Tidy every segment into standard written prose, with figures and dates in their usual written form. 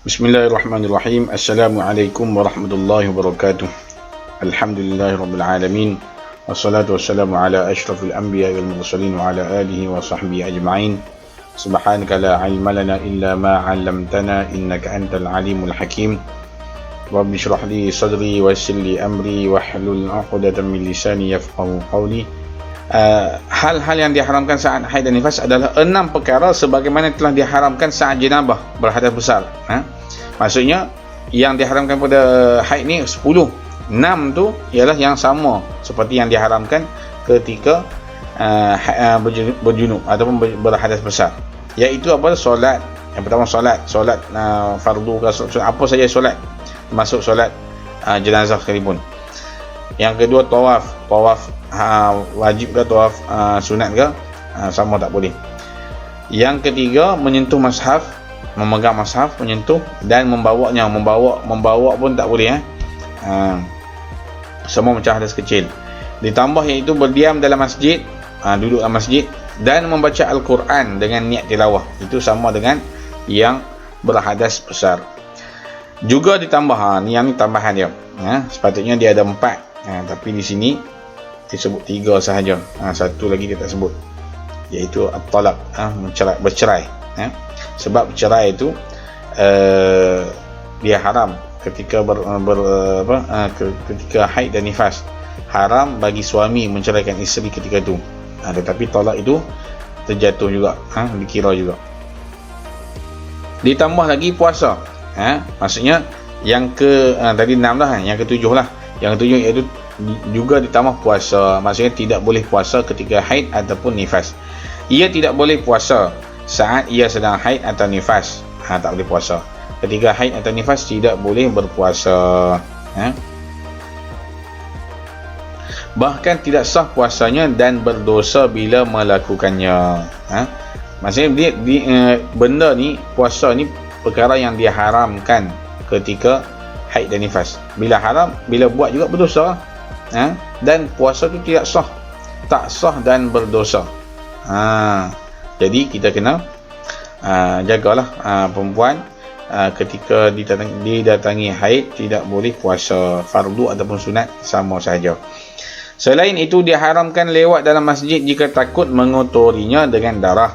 Bismillahirrahmanirrahim. Assalamualaikum warahmatullahi wabarakatuh. Alhamdulillahirabbil alamin. Wassalatu wassalamu ala asyrafil anbiya'i wal mursalin wa ala alihi wa sahbihi ajma'in. Subhanaka la ilma lana illa ma 'allamtana innaka antal alimul hakim. Rabbi shrah li sadri wa yassir li amri wahlul 'uqdatam min lisani yafqahu qawli. Hal-hal yang diharamkan saat haid dan nifas adalah 6 perkara sebagaimana telah diharamkan saat jenabah berhadas besar. Maksudnya yang diharamkan pada haid ni 10. 6 tu ialah yang sama seperti yang diharamkan ketika berjunub ataupun berhadas besar. Iaitu apa? Solat. Yang pertama solat fardu ke solat, apa saja solat, termasuk solat jenazah sekalipun. Yang kedua tawaf wajib ke tawaf sunat ke, sama tak boleh. Yang ketiga menyentuh mushaf, memegang mushaf, menyentuh dan membawanya. Membawa pun tak boleh. Semua macam hadas kecil. Ditambah iaitu berdiam dalam masjid, duduk dalam masjid dan membaca Al-Quran dengan niat tilawah. Itu sama dengan yang berhadas besar. Juga ditambah, yang ni tambahan dia. Sepatutnya dia ada 4. Tapi di sini disebut 3 sahaja. Satu lagi dia tak sebut, iaitu at-talaq, bercerai. Sebab bercerai itu dia haram ketika ketika haid dan nifas. Haram bagi suami menceraikan isteri ketika itu. Tetapi talak itu terjatuh juga, dikira juga. Ditambah lagi puasa. Maksudnya yang tadi 6 dah, yang ke-7 lah. Yang ke-7 iaitu juga ditambah puasa. Maksudnya tidak boleh puasa ketika haid ataupun nifas. Ia tidak boleh puasa saat ia sedang haid atau nifas. Tak boleh puasa. Ketika haid atau nifas tidak boleh berpuasa. Bahkan tidak sah puasanya dan berdosa bila melakukannya. Maksudnya benda ni, puasa ni perkara yang diharamkan ketika haid dan nifas. Bila haram, bila buat juga berdosa. Dan puasa tu tidak sah, tak sah dan berdosa. Jadi kita kena jagalah perempuan ketika didatangi haid tidak boleh puasa, fardu ataupun sunat sama saja. Selain itu diharamkan lewat dalam masjid jika takut mengotorinya dengan darah.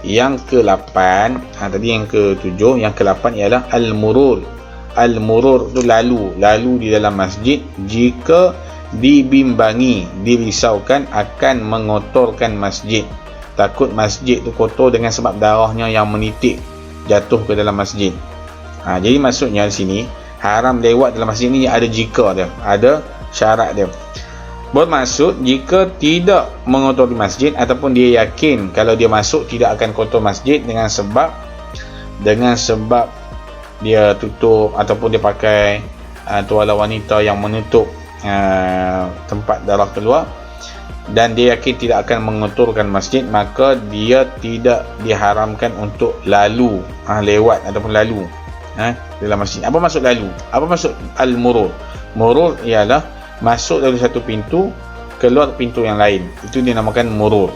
Yang ke-8, tadi yang ke-7, yang ke-8 ialah al-murur. Al-murur itu lalu di dalam masjid jika dibimbangi, dirisaukan akan mengotorkan masjid. Takut masjid tu kotor dengan sebab darahnya yang menitik jatuh ke dalam masjid. Jadi maksudnya di sini haram lewat dalam masjid ni ada jika dia, ada syarat dia. Bermaksud jika tidak mengotori masjid ataupun dia yakin kalau dia masuk tidak akan kotor masjid dengan sebab dia tutup ataupun dia pakai tuala wanita yang menutup tempat darah keluar, dan dia yakin tidak akan mengotorkan masjid, maka dia tidak diharamkan untuk lalu, lewat ataupun lalu dalam masjid. Apa maksud lalu? Apa maksud al-murur? Murur ialah masuk dari satu pintu keluar pintu yang lain. Itu dinamakan murur.